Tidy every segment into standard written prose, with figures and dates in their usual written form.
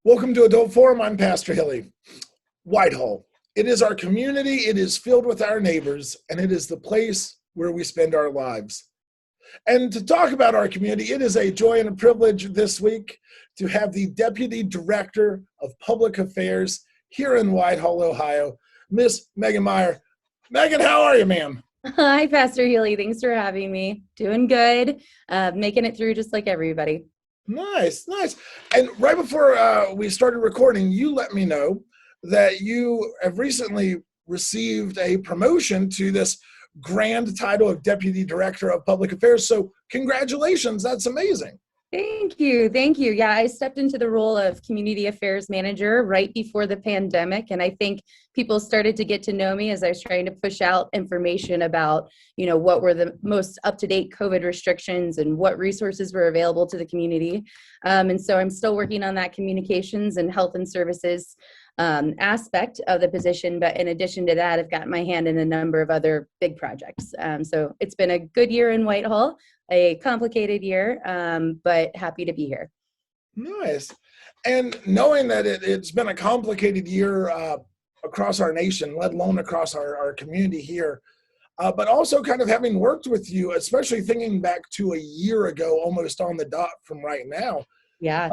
Welcome to Adult Forum. I'm Pastor Hille. Whitehall. It is our community. It is filled with our neighbors, and it is the place where we spend our lives. And to talk about our community, it is a joy and a privilege this week to have the Deputy Director of Public Affairs here in Whitehall, Ohio, Miss Meyer. Megan, how are you, ma'am? Hi, Pastor Hille. Thanks for having me. Doing good. Making it through just like everybody. Nice. And right before we started recording, you let me know that you have recently received a promotion to this grand title of Deputy Director of Public Affairs. So congratulations. That's amazing. Thank you. Yeah, I stepped into the role of Community Affairs Manager right before the pandemic, and I think people started to get to know me as I was trying to push out information about, what were the most up-to-date COVID restrictions and what resources were available to the community. And so I'm still working on that communications and health and services aspect of the position. But in addition to that, I've got my hand in a number of other big projects. So it's been a good year in Whitehall, a complicated year, but happy to be here. Nice. And knowing that it's been a complicated year across our nation, let alone across our community here, but also kind of having worked with you, especially thinking back to a year ago, almost on the dot from right now. Yeah.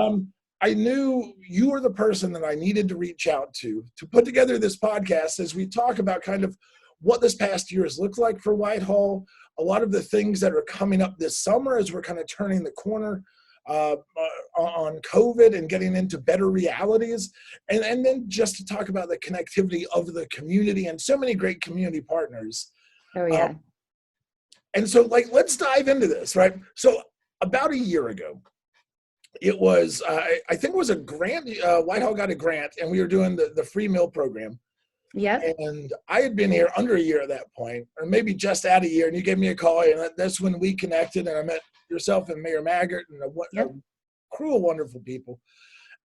I knew you were the person that I needed to reach out to put together this podcast as we talk about kind of what this past year has looked like for Whitehall, a lot of the things that are coming up this summer as we're kind of turning the corner on COVID and getting into better realities, and then just to talk about the connectivity of the community and so many great community partners. Oh, yeah. And so, let's dive into this, right? So about a year ago, it was, I think it was a grant, Whitehall got a grant, and we were doing the free meal program. Yeah. And I had been here under a year at that point, or maybe just at a year, and you gave me a call, and that's when we connected, and I met yourself and Mayor Maggart, and a cruel, wonderful people.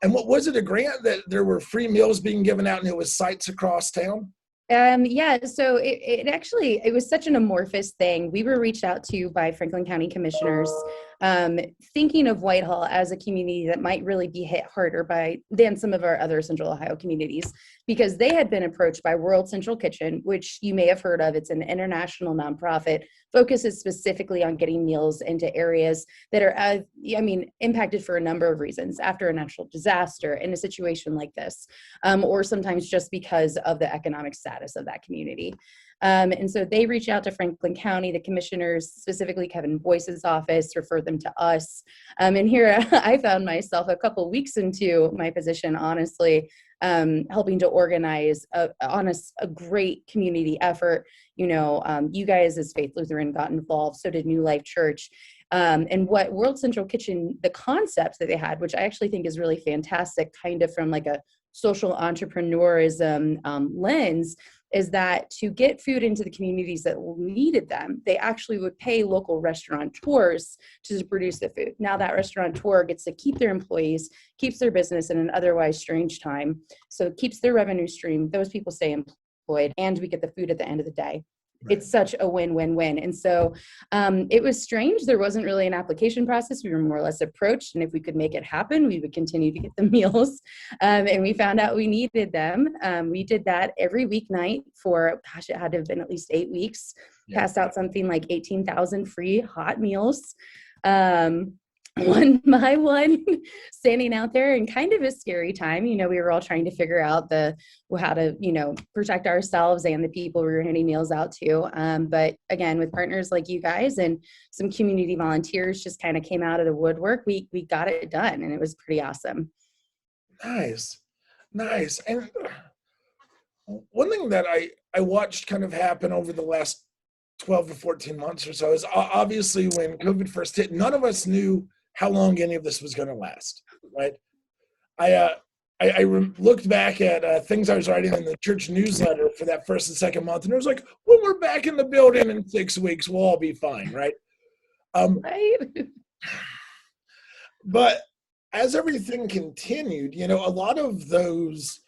And what was it, a grant that there were free meals being given out, and it was sites across town? Yeah, so it was such an amorphous thing. We were reached out to by Franklin County commissioners, thinking of Whitehall as a community that might really be hit harder than some of our other Central Ohio communities, because they had been approached by World Central Kitchen, which you may have heard of. It's an international nonprofit, focuses specifically on getting meals into areas that are, impacted for a number of reasons after a natural disaster in a situation like this, or sometimes just because of the economic status of that community. And so they reached out to Franklin County, the commissioners, specifically Kevin Boyce's office, referred them to us. And here I found myself a couple weeks into my position, honestly, helping to organize a great community effort. You guys as Faith Lutheran got involved, so did New Life Church. And what World Central Kitchen, the concept that they had, which I actually think is really fantastic, kind of from like a social entrepreneurism lens, is that to get food into the communities that needed them, they actually would pay local restaurateurs to produce the food. Now that restaurateur gets to keep their employees, keeps their business in an otherwise strange time, so it keeps their revenue stream, those people stay employed, and we get the food at the end of the day. Right. It's such a win-win-win. And so it was strange. There wasn't really an application process. We were more or less approached, and if we could make it happen, we would continue to get the meals. And we found out we needed them. We did that every weeknight for, it had to have been at least 8 weeks. Yeah. Passed out something like 18,000 free hot meals. One by one, standing out there in kind of a scary time. We were all trying to figure out how to, protect ourselves and the people we were handing meals out to. But again, with partners like you guys and some community volunteers just kind of came out of the woodwork, we got it done, and it was pretty awesome. Nice. And one thing that I watched kind of happen over the last 12 to 14 months or so is obviously when COVID first hit, none of us knew how long any of this was going to last, right? I looked back at things I was writing in the church newsletter for that first and second month, and it was like, when we're back in the building in 6 weeks, we'll all be fine, right? Right. But as everything continued, a lot of those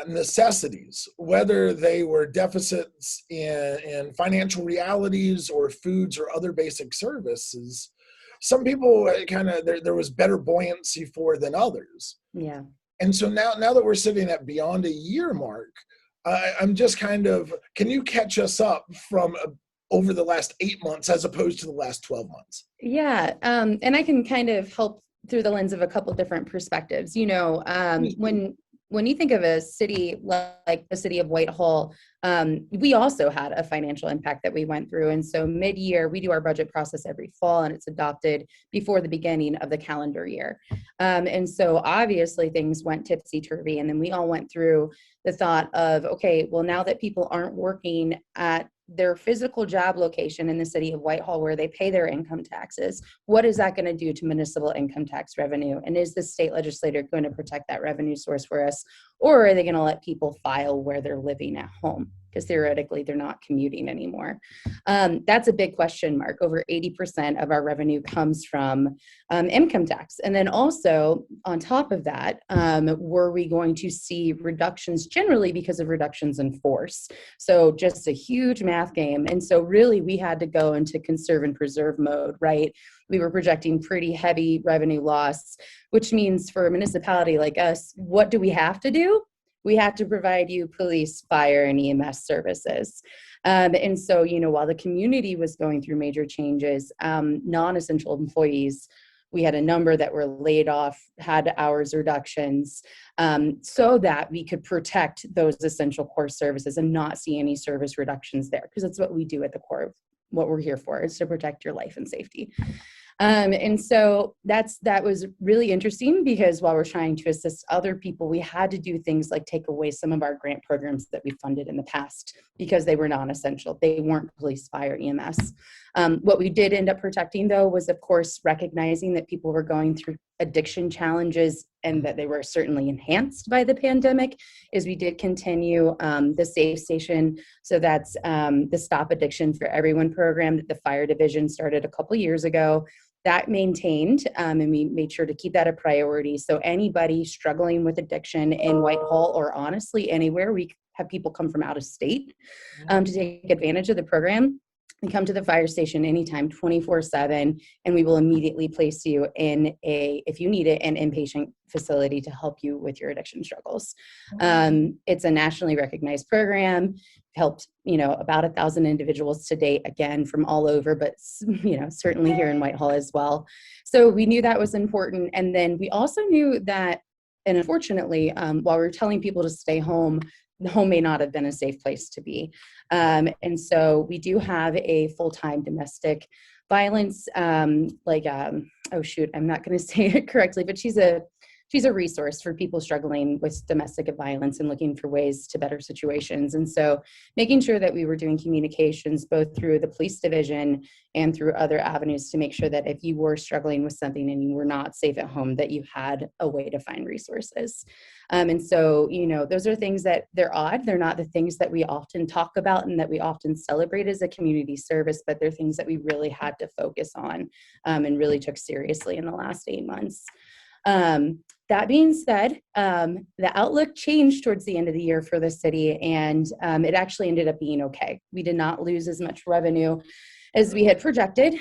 necessities, whether they were deficits in financial realities or foods or other basic services, some people there was better buoyancy for than others. Yeah. And so now that we're sitting at beyond a year mark, I'm just kind of, can you catch us up from over the last 8 months as opposed to the last 12 months? Yeah, and I can kind of help through the lens of a couple different perspectives. When you think of a city like the city of Whitehall, we also had a financial impact that we went through. And so mid-year, we do our budget process every fall, and it's adopted before the beginning of the calendar year. And so obviously things went tipsy-turvy, and then we all went through the thought of, okay, well, now that people aren't working at their physical job location in the city of Whitehall where they pay their income taxes, what is that going to do to municipal income tax revenue? And is the state legislature going to protect that revenue source for us? Or are they going to let people file where they're living at home? Because theoretically, they're not commuting anymore. That's a big question mark. Over 80% of our revenue comes from income tax. And then also, on top of that, were we going to see reductions generally because of reductions in force? So just a huge math game. And so really, we had to go into conserve and preserve mode, right? We were projecting pretty heavy revenue loss, which means for a municipality like us, what do we have to do? We have to provide you police, fire, and EMS services. And so, while the community was going through major changes, non-essential employees, we had a number that were laid off, had hours reductions, so that we could protect those essential core services and not see any service reductions there, because that's what we do at the core of what we're here for, is to protect your life and safety. And so that was really interesting, because while we're trying to assist other people, we had to do things like take away some of our grant programs that we funded in the past because they were non-essential. They weren't police, fire, EMS. What we did end up protecting, though, was, of course, recognizing that people were going through addiction challenges and that they were certainly enhanced by the pandemic, is we did continue the Safe Station. So that's the Stop Addiction for Everyone program that the fire division started a couple years ago. That maintained, and we made sure to keep that a priority. So anybody struggling with addiction in Whitehall, or honestly anywhere, we have people come from out of state to take advantage of the program. And come to the fire station anytime, 24/7, and we will immediately place you in if you need it, an inpatient facility to help you with your addiction struggles. It's a nationally recognized program, helped, about 1,000 individuals to date, again, from all over, but, certainly here in Whitehall as well. So we knew that was important. And then we also knew that, and unfortunately, while we were telling people to stay home, the home may not have been a safe place to be. And so we do have a full-time domestic violence, oh shoot, I'm not going to say it correctly, but she's a resource for people struggling with domestic violence and looking for ways to better situations. And so making sure that we were doing communications both through the police division and through other avenues to make sure that if you were struggling with something and you were not safe at home, that you had a way to find resources. And so, those are things that they're odd. They're not the things that we often talk about and that we often celebrate as a community service, but they're things that we really had to focus on and really took seriously in the last 8 months. That being said, the outlook changed towards the end of the year for the city, and it actually ended up being okay. We did not lose as much revenue as we had projected.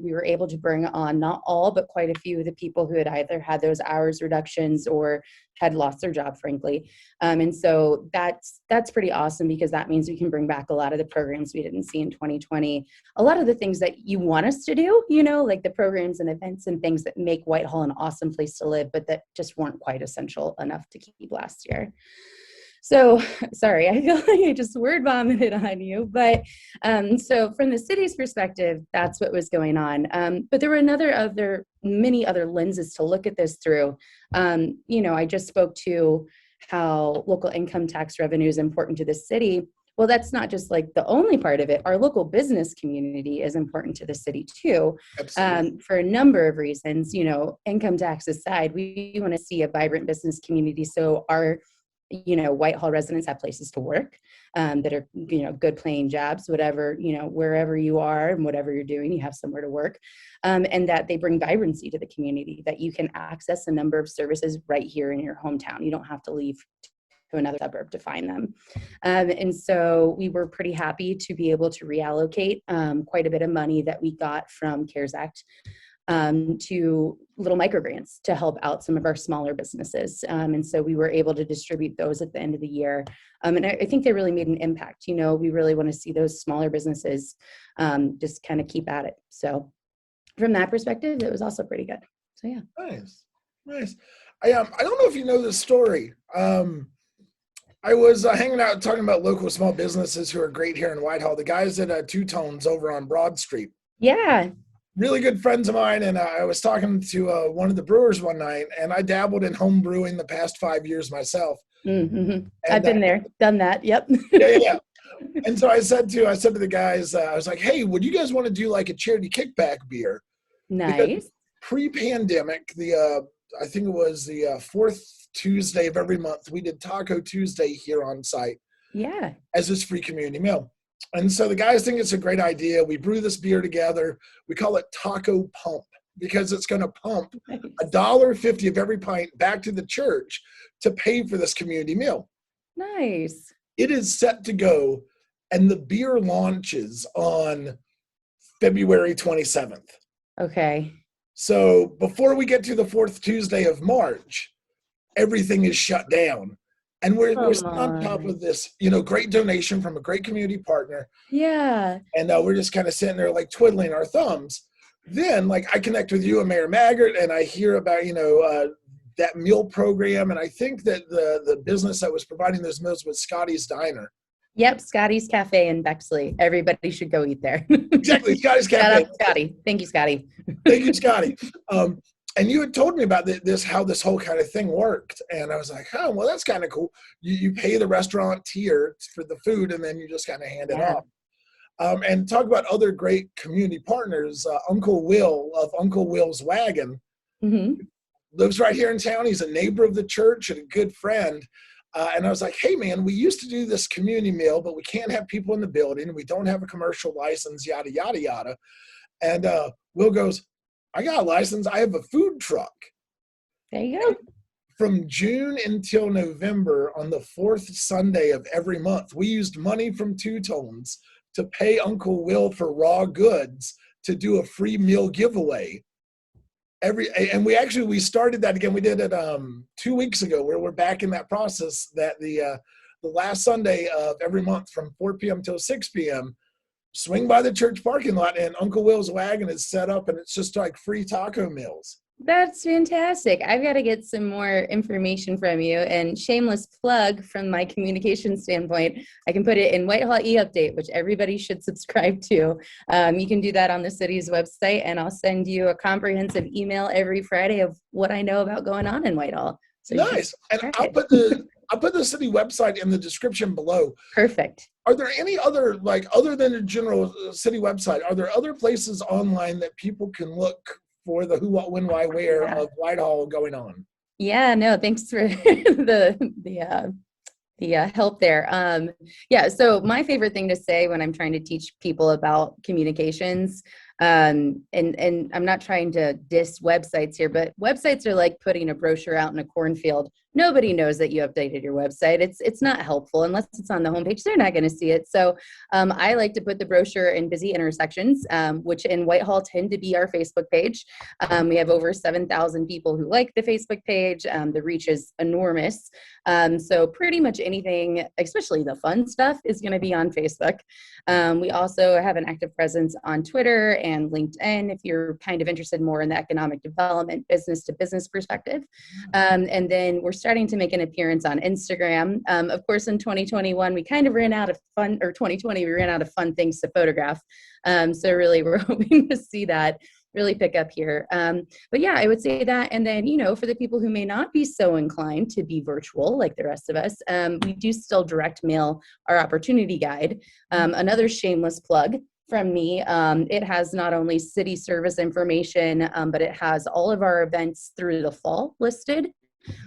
We were able to bring on not all, but quite a few of the people who had either had those hours reductions or had lost their job, frankly. And so that's pretty awesome, because that means we can bring back a lot of the programs we didn't see in 2020. A lot of the things that you want us to do, like the programs and events and things that make Whitehall an awesome place to live, but that just weren't quite essential enough to keep last year. So sorry, I feel like I just word vomited on you, but so from the city's perspective, that's what was going on. But there were many other lenses to look at this through. I just spoke to how local income tax revenue is important to the city. Well, that's not just like the only part of it. Our local business community is important to the city too, for a number of reasons. Income tax aside, we want to see a vibrant business community. So our Whitehall residents have places to work that are, good paying jobs, whatever, wherever you are and whatever you're doing, you have somewhere to work, and that they bring vibrancy to the community, that you can access a number of services right here in your hometown. You don't have to leave to another suburb to find them. And so we were pretty happy to be able to reallocate quite a bit of money that we got from CARES Act to little microgrants to help out some of our smaller businesses. And so we were able to distribute those at the end of the year. And I think they really made an impact. You know, we really want to see those smaller businesses just kind of keep at it. So from that perspective, it was also pretty good. So yeah. Nice. I don't know if you know this story. I was hanging out talking about local small businesses who are great here in Whitehall. The guys at Two Tones over on Broad Street. Yeah. Really good friends of mine, and I was talking to one of the brewers one night, and I dabbled in home brewing the past 5 years myself. Mm-hmm. I've been there, done that. Yep. Yeah. And so I said to the guys, I was like, hey, would you guys want to do like a charity kickback beer? Nice. Because pre-pandemic, I think it was the fourth Tuesday of every month, we did Taco Tuesday here on site. Yeah. As this free community meal. And so the guys think it's a great idea. We brew this beer together. We call it Taco Pump because it's going to pump $1.50 of every pint back to the church to pay for this community meal. Nice. It is set to go, and the beer launches on February 27th. Okay. So before we get to the fourth Tuesday of March, everything is shut down. And we're on top of this, great donation from a great community partner. Yeah. And we're just kind of sitting there like twiddling our thumbs. Then like I connect with you and Mayor Maggart, and I hear about, that meal program. And I think that the business that was providing those meals was Scotty's Diner. Yep, Scotty's Cafe in Bexley. Everybody should go eat there. Exactly, Scotty's Cafe. Shout out Scotty. Thank you, Scotty. Thank you, Scotty. And you had told me about how this whole kind of thing worked. And I was like, oh, well, that's kind of cool. You pay the restaurateur for the food, and then you just kind of hand it off. And talk about other great community partners. Uncle Will of Uncle Will's Wagon lives right here in town. He's a neighbor of the church and a good friend. And I was like, hey, man, we used to do this community meal, but we can't have people in the building. We don't have a commercial license, yada, yada, yada. And Will goes, I got a license. I have a food truck. There you go. From June until November, on the fourth Sunday of every month, we used money from Two Tones to pay Uncle Will for raw goods to do a free meal giveaway. And we started that again. We did it 2 weeks ago, where we're back in that process. That the last Sunday of every month from 4 p.m. till 6 p.m. swing by the church parking lot, and Uncle Will's Wagon is set up, and it's just like free taco meals. That's fantastic. I've got to get some more information from you, and shameless plug from my communication standpoint, I can put it in Whitehall e-update, which everybody should subscribe to. You can do that on the city's website, and I'll send you a comprehensive email every Friday of what I know about going on in Whitehall. So nice. And I'll put the city website in the description below. Perfect. Are there any other, other than the general city website, are there other places online that people can look for the who, what, when, why, where of Whitehall going on? Yeah, no, thanks for the help there. So my favorite thing to say when I'm trying to teach people about communications, and I'm not trying to diss websites here, but websites are like putting a brochure out in a cornfield. Nobody knows that you updated your website. It's not helpful unless it's on the homepage. They're not going to see it. So I like to put the brochure in busy intersections, which in Whitehall tend to be our Facebook page. We have over 7,000 people who like the Facebook page. The reach is enormous. So pretty much anything, especially the fun stuff, is going to be on Facebook. We also have an active presence on Twitter and LinkedIn if you're kind of interested more in the economic development, business to business perspective. And then we're starting to make an appearance on Instagram. Of course, in 2021, we kind of ran out of fun, or 2020, we ran out of fun things to photograph. So really, we're hoping to see that really pick up here. But yeah, I would say that. And then, for the people who may not be so inclined to be virtual like the rest of us, we do still direct mail our opportunity guide. Another shameless plug from me. It has not only city service information, but it has all of our events through the fall listed.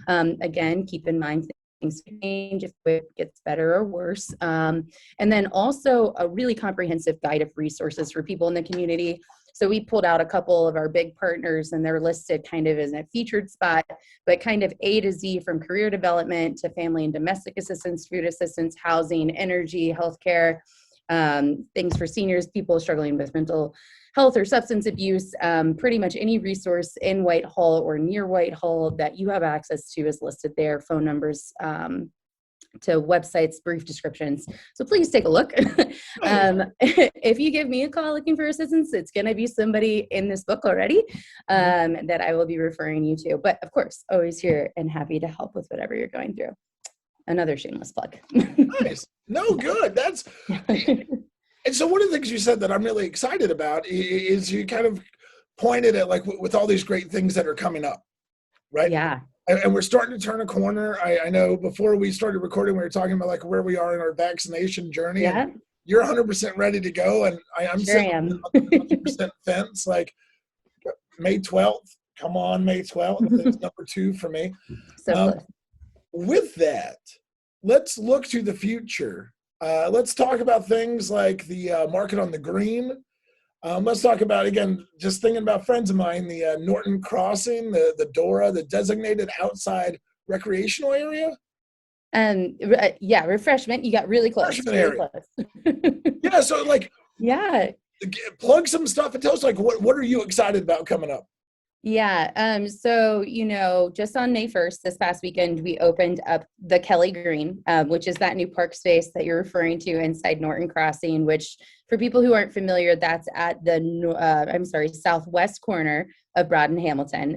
Again, keep in mind things change if it gets better or worse. And then also a really comprehensive guide of resources for people in the community. So we pulled out a couple of our big partners, and they're listed kind of in a featured spot, but kind of A to Z, from career development to family and domestic assistance, food assistance, housing, energy, healthcare, things for seniors, people struggling with mental health or substance abuse, pretty much any resource in Whitehall or near Whitehall that you have access to is listed there, phone numbers, to websites, brief descriptions. So please take a look. If you give me a call looking for assistance, it's going to be somebody in this book already that I will be referring you to. But of course, always here and happy to help with whatever you're going through. Another shameless plug. Nice. No, good. That's, and so one of the things you said that I'm really excited about is you kind of pointed at like with all these great things that are coming up, right? Yeah. And we're starting to turn a corner. I know before we started recording, we were talking about like where we are in our vaccination journey. Yeah. And you're 100% ready to go. And I'm Sure sitting on the 100% fence, like May 12th. Come on, May 12th. It's number 2 for me. So close. With that, let's look to the future. Let's talk about things like the market on the green. Let's talk about, again, just thinking about friends of mine, the Norton Crossing, the DORA, the designated outside recreational area. Yeah, refreshment. You got really close. Refreshment Really area. close. Yeah, so like, Yeah. plug some stuff and tell us, like, what are you excited about coming up? Yeah. So, just on May 1st, this past weekend, we opened up the Kelly Green, which is that new park space that you're referring to inside Norton Crossing, which for people who aren't familiar, that's at the, southwest corner of Broad and Hamilton.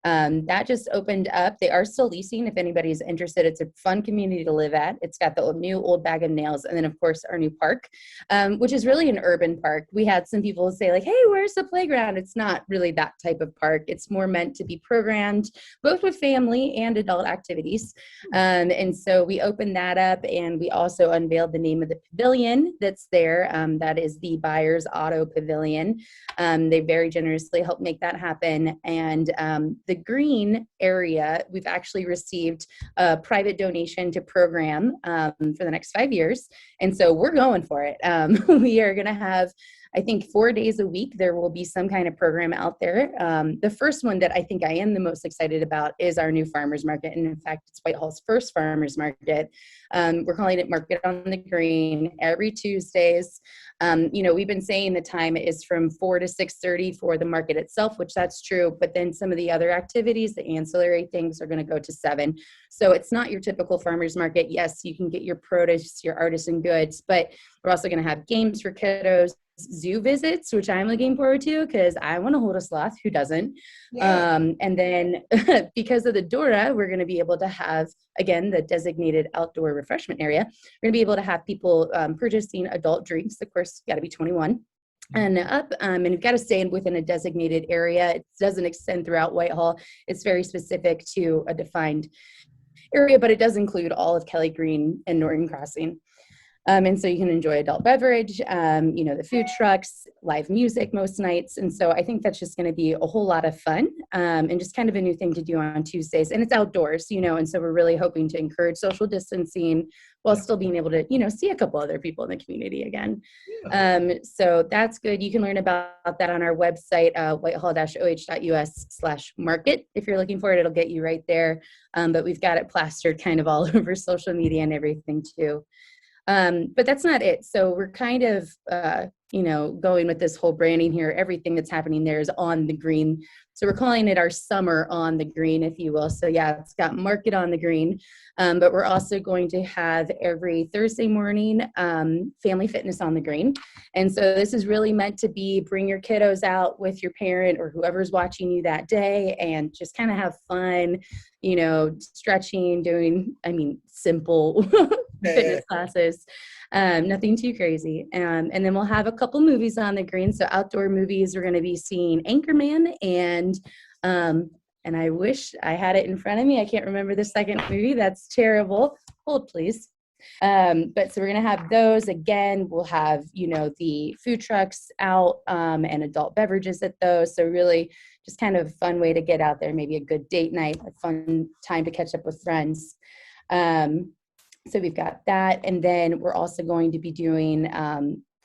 That just opened up. They are still leasing if anybody's interested. It's a fun community to live at. It's got the new old Bag of Nails, and then of course our new park, which is really an urban park. We had some people say like, hey, where's the playground? It's not really that type of park. It's more meant to be programmed both with family and adult activities. And so we opened that up, and we also unveiled the name of the pavilion that's there. That is the Buyers Auto Pavilion. They very generously helped make that happen. And the green area, we've actually received a private donation to program for the next 5 years. And so we're going for it. We are going to have, I think, 4 days a week, there will be some kind of program out there. The first one that I think I am the most excited about is our new farmers market. And in fact, it's Whitehall's first farmers market. We're calling it Market on the Green every Tuesdays. We've been saying the time is from 4 to 6:30 for the market itself, which that's true. But then some of the other activities, the ancillary things, are going to go to 7. So it's not your typical farmers market. Yes, you can get your produce, your artisan goods, but we're also going to have games for kiddos, zoo visits, which I'm looking forward to because I want to hold a sloth. Who doesn't? Yeah. And then because of the DORA, we're going to be able to have, again, the designated outdoor refreshment area. We're going to be able to have people purchasing adult drinks. Of course, got to be 21 and up, and you've got to stay within a designated area. It doesn't extend throughout Whitehall. It's very specific to a defined area, but it does include all of Kelly Green and Norton Crossing. And so you can enjoy adult beverage, the food trucks, live music most nights. And so I think that's just going to be a whole lot of fun, and just kind of a new thing to do on Tuesdays. And it's outdoors, and so we're really hoping to encourage social distancing while still being able to, see a couple other people in the community again. So that's good. You can learn about that on our website, whitehall-oh.us/market. If you're looking for it, it'll get you right there. But we've got it plastered kind of all over social media and everything too. But that's not it. So we're kind of, going with this whole branding here. Everything that's happening there is on the green. So we're calling it our summer on the green, if you will. So yeah, it's got Market on the Green. But we're also going to have every Thursday morning, family fitness on the green. And so this is really meant to be, bring your kiddos out with your parent or whoever's watching you that day and just kind of have fun, stretching, doing, simple fitness classes. Nothing too crazy. And then we'll have a couple movies on the green. So outdoor movies, we're going to be seeing Anchorman and I wish I had it in front of me. I can't remember the second movie. That's terrible. Hold, please. But so we're going to have those again. We'll have, the food trucks out, and adult beverages at those. So really just kind of a fun way to get out there, maybe a good date night, a fun time to catch up with friends. So we've got that. And then we're also going to be doing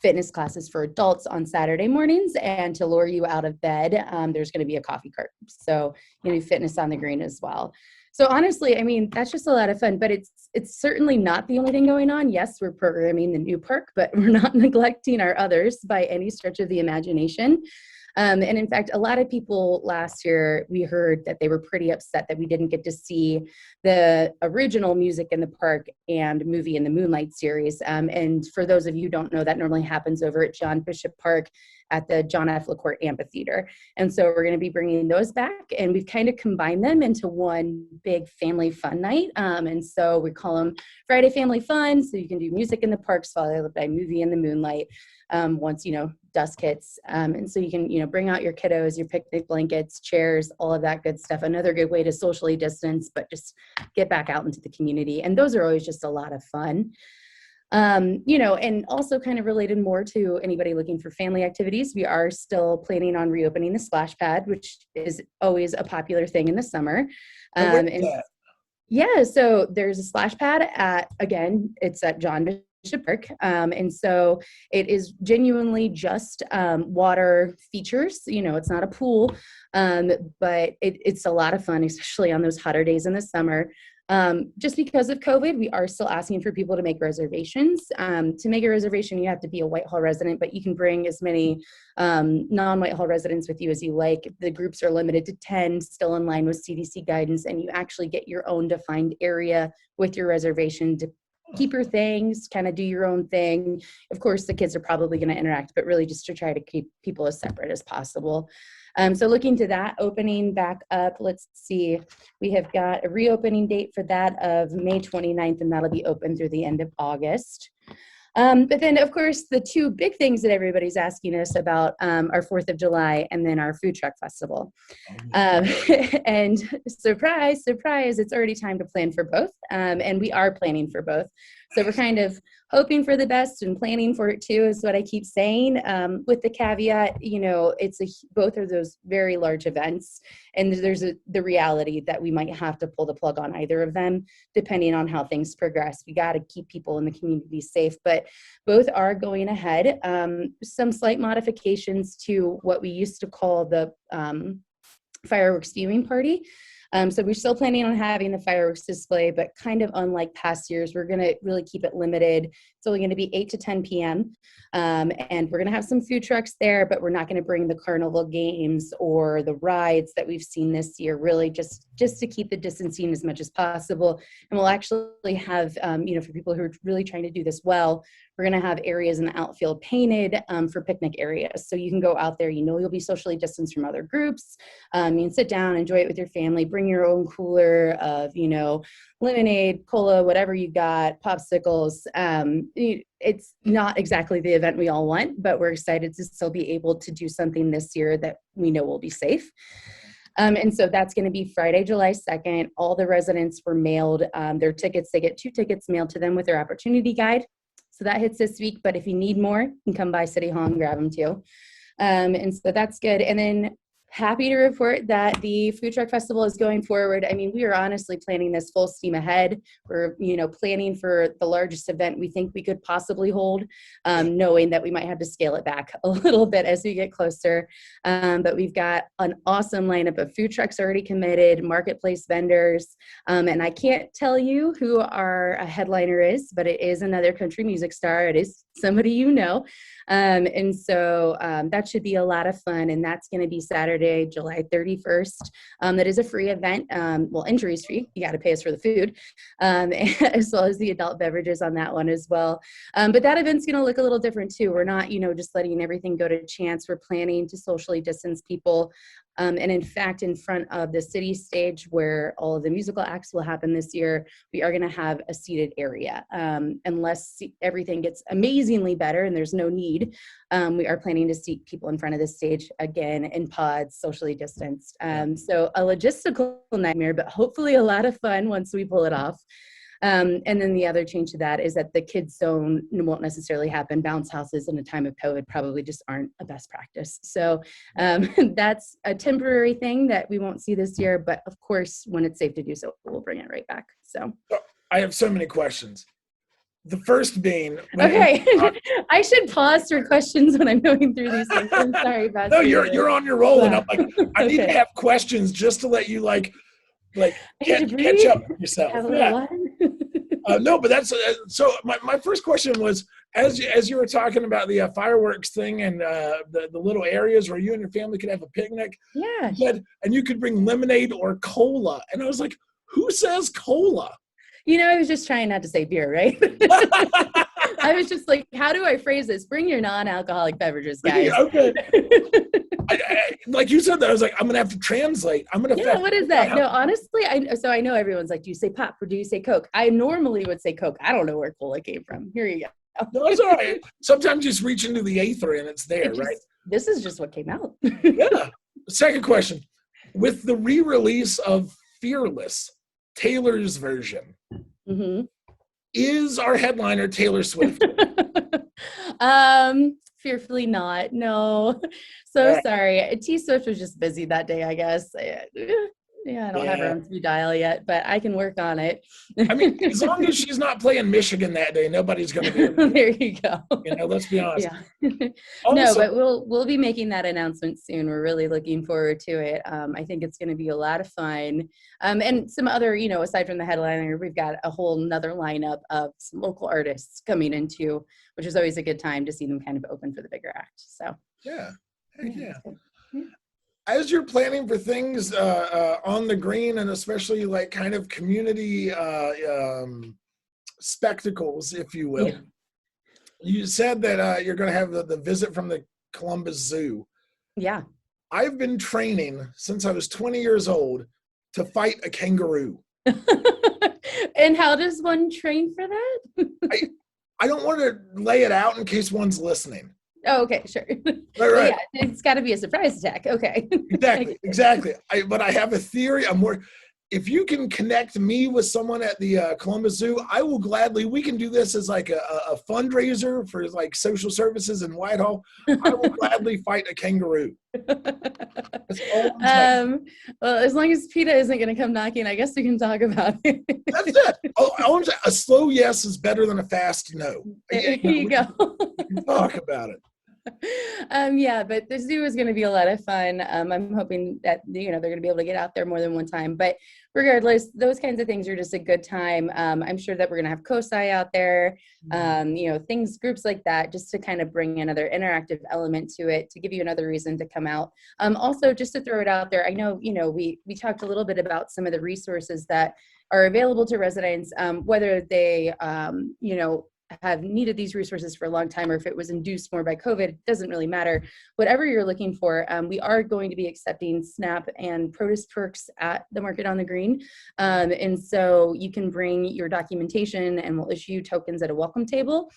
fitness classes for adults on Saturday mornings. And to lure you out of bed, there's going to be a coffee cart. So fitness on the green as well. So honestly, I mean, that's just a lot of fun, but it's certainly not the only thing going on. Yes, we're programming the new park, but we're not neglecting our others by any stretch of the imagination. And in fact, a lot of people last year, we heard that they were pretty upset that we didn't get to see the original Music in the Park and Movie in the Moonlight series. And for those of you who don't know, that normally happens over at John Bishop Park at the John F. LaCourte Amphitheater. And so we're going to be bringing those back, and we've kind of combined them into one big family fun night. And so we call them Friday Family Fun. So you can do Music in the Parks followed by Movie in the Moonlight once, dusk hits. And so you can, bring out your kiddos, your picnic blankets, chairs, all of that good stuff. Another good way to socially distance, but just get back out into the community. And those are always just a lot of fun. And also kind of related more to anybody looking for family activities, we are still planning on reopening the splash pad, which is always a popular thing in the summer. Yeah, so there's a splash pad it's at John Bishop Park. And so it is genuinely just water features. It's not a pool, but it's a lot of fun, especially on those hotter days in the summer. Just because of COVID, we are still asking for people to make reservations. To make a reservation, you have to be a Whitehall resident, but you can bring as many non-Whitehall residents with you as you like. The groups are limited to 10, still in line with CDC guidance, and you actually get your own defined area with your reservation to keep your things, kind of do your own thing. Of course, the kids are probably going to interact, but really just to try to keep people as separate as possible. So looking to that opening back up, let's see, we have got a reopening date for that of May 29th, and that'll be open through the end of August. But then, of course, the two big things that everybody's asking us about are 4th of July and then our food truck festival. And surprise, surprise, it's already time to plan for both. And we are planning for both. So we're kind of hoping for the best and planning for it too, is what I keep saying, with the caveat, both are those very large events. And there's the reality that we might have to pull the plug on either of them, depending on how things progress. We got to keep people in the community safe, but both are going ahead. Some slight modifications to what we used to call the fireworks viewing party. So we're still planning on having the fireworks display, but kind of unlike past years, we're going to really keep it limited. It's only going to be 8 to 10 p.m. And we're going to have some food trucks there, but we're not going to bring the carnival games or the rides that we've seen this year, really just to keep the distancing as much as possible. And we'll actually have, for people who are really trying to do this well, we're going to have areas in the outfield painted for picnic areas. So you can go out there, you'll be socially distanced from other groups. You can sit down, enjoy it with your family, bring your own cooler of, lemonade, cola, whatever you got, popsicles. It's not exactly the event we all want, but we're excited to still be able to do something this year that we know will be safe. And so that's going to be Friday, July 2nd. All the residents were mailed their tickets. They get 2 tickets mailed to them with their opportunity guide. So that hits this week, but if you need more, you can come by City Hall and grab them too. And so that's good. And then happy to report that the Food Truck Festival is going forward. I mean, we are honestly planning this full steam ahead. We're, planning for the largest event we think we could possibly hold, knowing that we might have to scale it back a little bit as we get closer. But we've got an awesome lineup of food trucks already committed, marketplace vendors. And I can't tell you who our headliner is, but it is another country music star. It is somebody and so that should be a lot of fun. And that's going to be Saturday, July 31st. That is a free event. Entry is free. You got to pay us for the food, as well as the adult beverages on that one as well. But that event's going to look a little different too. We're not, just letting everything go to chance. We're planning to socially distance people. And in fact, in front of the city stage where all of the musical acts will happen this year, we are going to have a seated area. Unless everything gets amazingly better and there's no need, we are planning to seat people in front of the stage again in pods, socially distanced. So a logistical nightmare, but hopefully a lot of fun once we pull it off. And then the other change to that is that the kids zone won't necessarily happen. Bounce houses in a time of COVID probably just aren't a best practice. So that's a temporary thing that we won't see this year, but of course, when it's safe to do so, we'll bring it right back. So I have so many questions. The first being, okay, I should pause for questions when I'm going through these things. I'm sorry about that. No, you're on your roll, and I'm like, I need to have questions just to let you like I need to catch breathe. up with yourself. Have a little Yeah. water. No, but that's so. My first question was, as you were talking about the fireworks thing and the little areas where you and your family could have a picnic. Yeah. You said, and you could bring lemonade or cola, and I was like, who says cola? I was just trying not to say beer, right? I was just like, how do I phrase this? Bring your non-alcoholic beverages, guys. Okay. Like you said that, I was like, I'm gonna have to translate. I'm gonna. Yeah, what is that? No, honestly, I know everyone's like, do you say pop or do you say Coke? I normally would say Coke. I don't know where cola came from. Here you go. No, it's all right. Sometimes you just reach into the aether and it's there, right? This is just what came out. Yeah. Second question. With the re-release of Fearless, Taylor's version, is our headliner Taylor Swift? Fearfully not. No. So sorry. T Swift was just busy that day, I guess. Yeah, I don't have her on speed dial yet, but I can work on it. I mean, as long as she's not playing Michigan that day, nobody's going to be. There you go. Let's be honest. Yeah. Also, no, but we'll be making that announcement soon. We're really looking forward to it. I think it's going to be a lot of fun. And some other, aside from the headliner, we've got a whole nother lineup of some local artists coming into, which is always a good time to see them kind of open for the bigger act. So yeah. Heck yeah. As you're planning for things on the green, and especially like kind of community spectacles, if you will, you said that you're going to have the visit from the Columbus Zoo. Yeah. I've been training since I was 20 years old to fight a kangaroo. And how does one train for that? I don't want to lay it out in case one's listening. Oh, okay, sure. Right. Yeah, it's got to be a surprise attack. Okay. Exactly. But I have a theory. If you can connect me with someone at the Columbus Zoo, I will gladly. We can do this as like a fundraiser for like social services in Whitehall. I will gladly fight a kangaroo. Well, as long as PETA isn't going to come knocking, I guess we can talk about it. That's it. I want to say a slow yes is better than a fast no. There you go. We can talk about it. Yeah, but the zoo is going to be a lot of fun. I'm hoping that they're going to be able to get out there more than one time. But regardless, those kinds of things are just a good time. I'm sure that we're going to have COSI out there, groups like that, just to kind of bring another interactive element to it, to give you another reason to come out. Also, just to throw it out there, I know, we talked a little bit about some of the resources that are available to residents, whether they, have needed these resources for a long time, or if it was induced more by COVID, it doesn't really matter. Whatever you're looking for, we are going to be accepting SNAP and produce perks at the Market on the Green. And so you can bring your documentation and we'll issue tokens at a welcome table.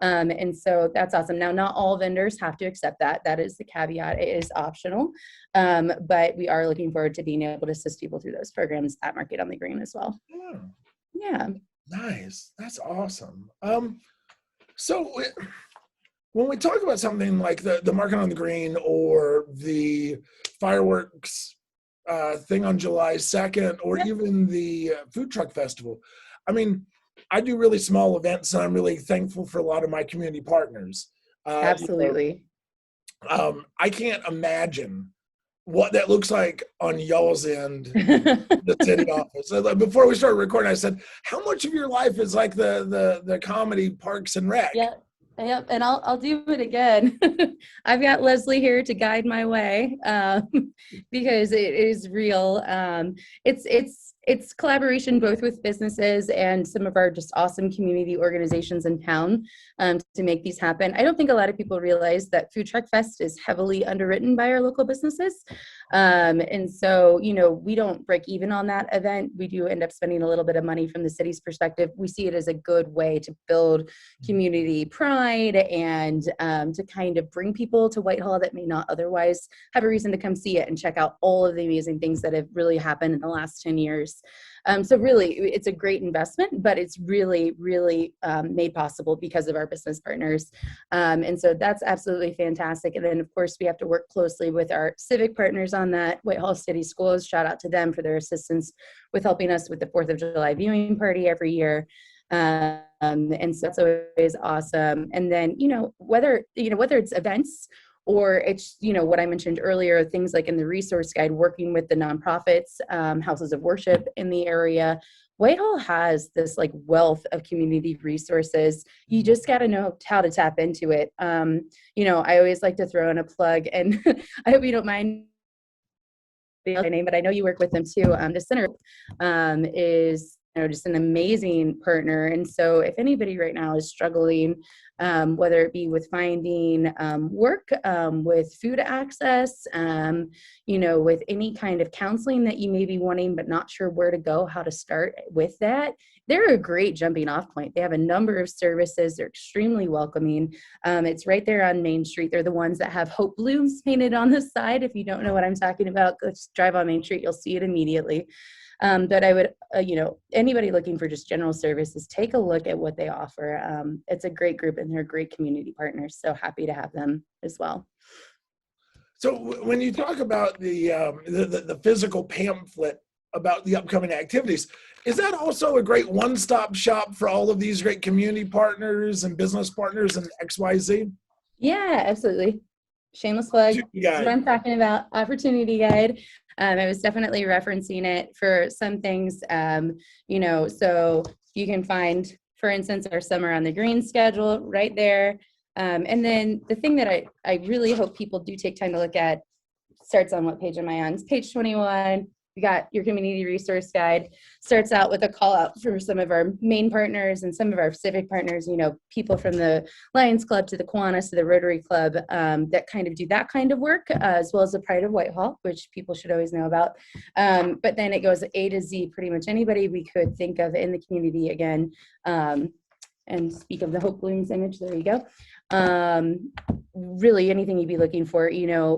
And so that's awesome. Now, not all vendors have to accept that. That is the caveat. It is optional. But we are looking forward to being able to assist people through those programs at Market on the Green as well. Yeah. Nice. That's awesome. So when we talk about something like the Market on the Green or the fireworks thing on July 2nd, or even the food truck festival, I mean, I do really small events and I'm really thankful for a lot of my community partners. Absolutely. I can't imagine what that looks like on y'all's end, the city office. Before we started recording, I said, how much of your life is like the comedy Parks and Rec? Yep, and I'll do it again. I've got Leslie here to guide my way, because it is real. It's collaboration both with businesses and some of our just awesome community organizations in town to make these happen. I don't think a lot of people realize that Food Truck Fest is heavily underwritten by our local businesses. And so, we don't break even on that event. We do end up spending a little bit of money from the city's perspective. We see it as a good way to build community pride and to kind of bring people to Whitehall that may not otherwise have a reason to come see it and check out all of the amazing things that have really happened in the last 10 years. So really, it's a great investment, but it's really, really made possible because of our business partners. And so that's absolutely fantastic. And then, of course, we have to work closely with our civic partners on that. Whitehall City Schools, shout out to them for their assistance with helping us with the 4th of July viewing party every year. And so that's always awesome. And then, whether it's events or it's, what I mentioned earlier, things like in the resource guide, working with the nonprofits, houses of worship in the area. Whitehall has this like wealth of community resources. You just got to know how to tap into it. I always like to throw in a plug, and I hope you don't mind the name, but I know you work with them too. The center is just an amazing partner. And so if anybody right now is struggling, whether it be with finding work, with food access, with any kind of counseling that you may be wanting, but not sure where to go, how to start with that, they're a great jumping off point. They have a number of services. They're extremely welcoming. It's right there on Main Street. They're the ones that have hope blooms painted on the side. If you don't know what I'm talking about, go just drive on Main Street. You'll see it immediately. But I would, anybody looking for just general services, take a look at what they offer. It's a great group, and they're great community partners. So happy to have them as well. So when you talk about the physical pamphlet about the upcoming activities, is that also a great one-stop shop for all of these great community partners and business partners and XYZ? Yeah, absolutely. Shameless plug. That's what I'm talking about. Opportunity guide. I was definitely referencing it for some things, so you can find, for instance, our Summer on the Green schedule right there. And then the thing that I really hope people do take time to look at starts on, what page am I on? It's page 21. We got your community resource guide. Starts out with a call out for some of our main partners and some of our civic partners, people from the Lions Club to the Kiwanis to the Rotary Club, that kind of do that kind of work, as well as the Pride of Whitehall, which people should always know about. But then it goes A to Z, pretty much anybody we could think of in the community again. And speak of the Hope Blooms image, there you go. Really anything you'd be looking for,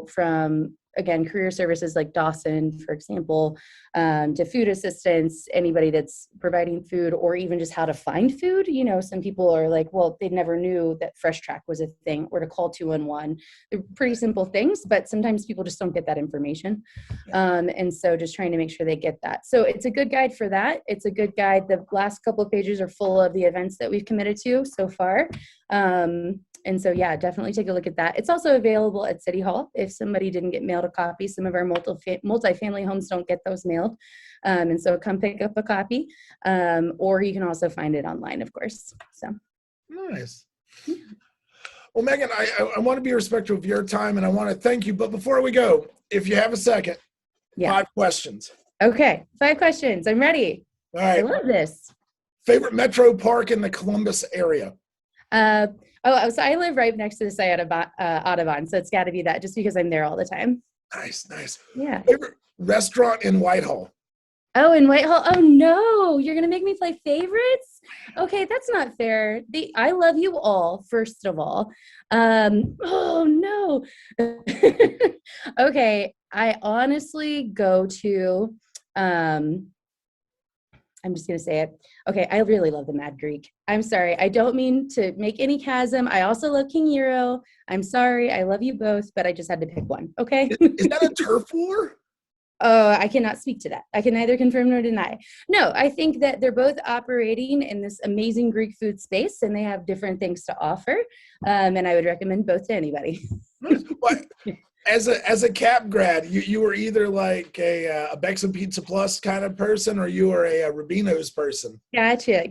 from, again, career services like Dawson, for example, to food assistance, anybody that's providing food, or even just how to find food. Some people are like, well, they never knew that Fresh Track was a thing, or to call 211. They're pretty simple things, but sometimes people just don't get that information. And so just trying to make sure they get that. So it's a good guide for that. It's a good guide. The last couple of pages are full of the events that we've committed to so far. And so, yeah, definitely take a look at that. It's also available at City Hall if somebody didn't get mailed a copy. Some of our multifamily homes don't get those mailed. And so come pick up a copy, or you can also find it online, of course. So nice. Well, Megan, I want to be respectful of your time, and I want to thank you. But before we go, if you have a second, 5 questions. Okay, 5 questions. I'm ready. All right. I love this. Favorite metro park in the Columbus area? So I live right next to the Sci Audubon, so it's got to be that, just because I'm there all the time. Nice. Yeah. Favorite restaurant in Whitehall? Oh, in Whitehall? Oh no, you're gonna make me play favorites? Okay, that's not fair. I love you all, first of all. Oh no. Okay, I honestly go to. I'm just going to say it. Okay, I really love the Mad Greek. I'm sorry. I don't mean to make any chasm. I also love King Euro. I'm sorry. I love you both, but I just had to pick one. Okay? Is that a turf war? Oh, I cannot speak to that. I can neither confirm nor deny. No, I think that they're both operating in this amazing Greek food space, and they have different things to offer. And I would recommend both to anybody. What? As a CAP grad, you were either like a Bex and Pizza Plus kind of person, or you were a Rubino's person. Gotcha.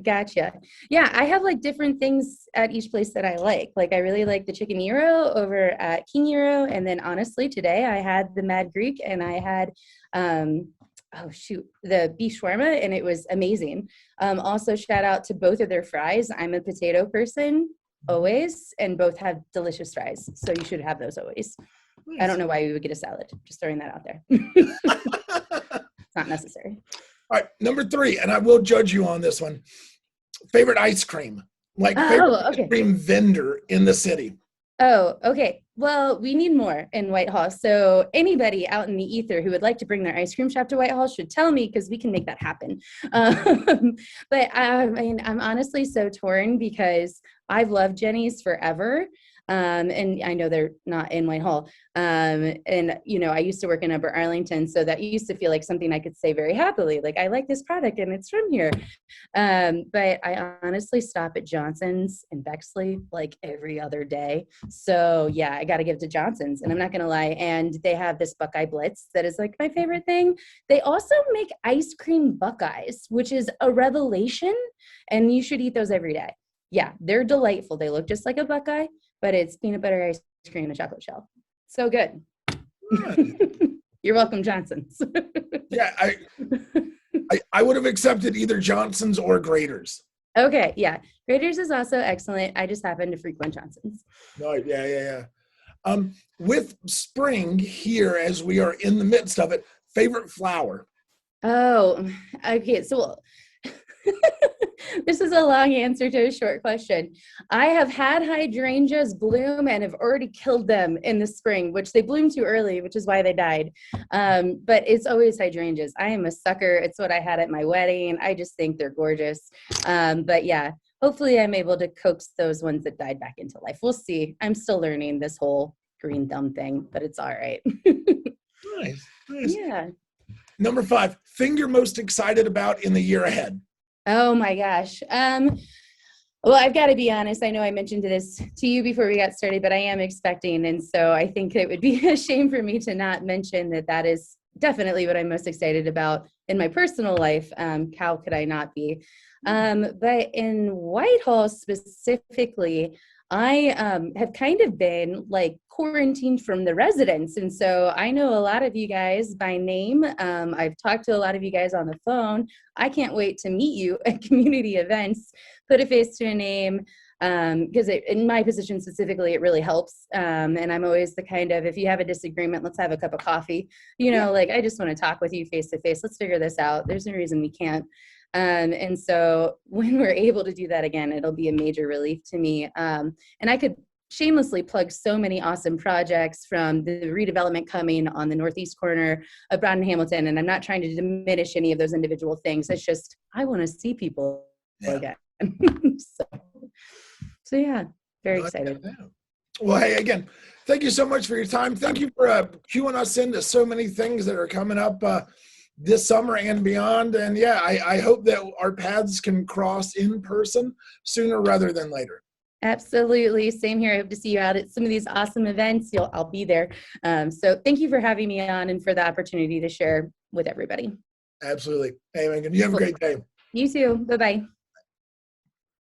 Yeah, I have like different things at each place that I like. Like I really like the chicken gyro over at King Gyro, and then honestly, today I had the Mad Greek, and I had the beef shawarma, and it was amazing. Also, shout out to both of their fries. I'm a potato person always, and both have delicious fries, so you should have those always. I don't know why we would get a salad. Just throwing that out there. It's not necessary. All right, number 3, and I will judge you on this one. Favorite ice cream, ice cream vendor in the city. Oh, okay. Well, we need more in Whitehall. So anybody out in the ether who would like to bring their ice cream shop to Whitehall should tell me, because we can make that happen. But I mean, I'm honestly so torn, because I've loved Jenny's forever. And I know they're not in Whitehall. And, you know, I used to work in Upper Arlington, so that used to feel like something I could say very happily, like, I like this product and it's from here. But I honestly stop at Johnson's in Bexley like every other day. So yeah, I got to give to Johnson's, and I'm not going to lie. And they have this Buckeye Blitz that is like my favorite thing. They also make ice cream Buckeyes, which is a revelation, and you should eat those every day. Yeah, they're delightful. They look just like a Buckeye, but it's peanut butter ice cream and a chocolate shell. So good. You're welcome, Johnson's. Yeah, I would have accepted either Johnson's or Grader's. Okay, yeah. Grader's is also excellent. I just happen to frequent Johnson's. No, yeah. With spring here, as we are in the midst of it, favorite flower? Oh, okay. So this is a long answer to a short question. I have had hydrangeas bloom and have already killed them in the spring, which they bloomed too early, which is why they died. But it's always hydrangeas. I am a sucker. It's what I had at my wedding. I just think they're gorgeous. But yeah, hopefully I'm able to coax those ones that died back into life. We'll see. I'm still learning this whole green thumb thing, but it's all right. Nice. Yeah. Number 5, thing you're most excited about in the year ahead? Oh my gosh. Well, I've got to be honest. I know I mentioned this to you before we got started, but I am expecting. And so I think it would be a shame for me to not mention that that is definitely what I'm most excited about in my personal life. How could I not be? But in Whitehall specifically, I have kind of been like quarantined from the residents. And so I know a lot of you guys by name. I've talked to a lot of you guys on the phone. I can't wait to meet you at community events, put a face to a name, because in my position specifically, it really helps. And I'm always the kind of, if you have a disagreement, let's have a cup of coffee. You know, like, I just want to talk with you face to face. Let's figure this out. There's no reason we can't. And so when we're able to do that again, it'll be a major relief to me. And I could shamelessly plug so many awesome projects, from the redevelopment coming on the northeast corner of Broad and Hamilton. And I'm not trying to diminish any of those individual things. It's just, I want to see people again. So yeah, very excited. Well, hey, again, thank you so much for your time. Thank you for cueing us into so many things that are coming up this summer and beyond. And yeah, I hope that our paths can cross in person sooner rather than later. Absolutely. Same here. I hope to see you out at some of these awesome events. I'll be there. So thank you for having me on and for the opportunity to share with everybody. Absolutely. Hey, Megan, you have a great day. You too. Bye-bye.